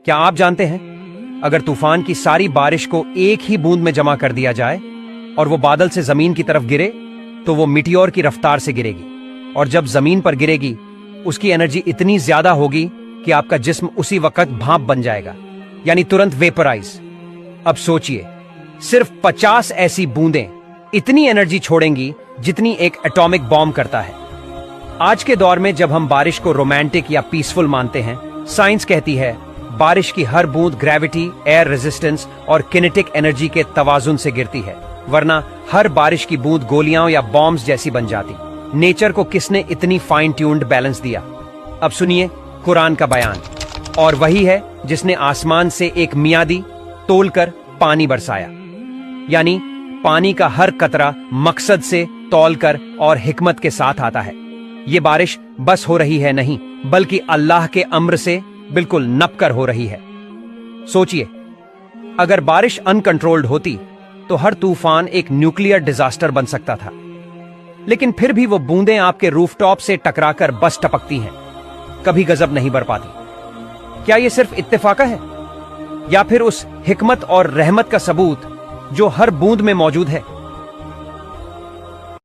क्या आप जानते हैं, अगर तूफान की सारी बारिश को एक ही बूंद में जमा कर दिया जाए और वो बादल से जमीन की तरफ गिरे तो वो मिटियोर की रफ्तार से गिरेगी, और जब जमीन पर गिरेगी उसकी एनर्जी इतनी ज्यादा होगी कि आपका जिस्म उसी वक्त भाप बन जाएगा, यानी तुरंत वेपराइज। अब सोचिए, सिर्फ 50 ऐसी बूंदें इतनी एनर्जी छोड़ेंगी जितनी एक एटॉमिक बॉम्ब करता है। आज के दौर में जब हम बारिश को रोमांटिक या पीसफुल मानते हैं, साइंस कहती है बारिश की हर बूंद ग्रेविटी, एयर रेजिस्टेंस और किनेटिक एनर्जी के तवाजुन से गिरती है, वरना हर बारिश की बूंद गोलियां या बॉम्ब्स जैसी बन जाती। नेचर को किसने इतनी फाइन ट्यून्ड बैलेंस दिया? अब सुनिए कुरान का बयान, और वही है जिसने आसमान से एक मियादी तोलकर पानी बरसाया, यानी पानी का हर कतरा मकसद से तौलकर और हिकमत के साथ आता है। ये बारिश बस हो रही है नहीं, बल्कि अल्लाह के अम्र से बिल्कुल नपकर हो रही है। सोचिए, अगर बारिश अनकंट्रोल्ड होती तो हर तूफान एक न्यूक्लियर डिजास्टर बन सकता था, लेकिन फिर भी वो बूंदें आपके रूफटॉप से टकराकर बस टपकती हैं, कभी गजब नहीं बरपाती। क्या ये सिर्फ इत्तेफाका है, या फिर उस हिकमत और रहमत का सबूत जो हर बूंद में मौजूद है?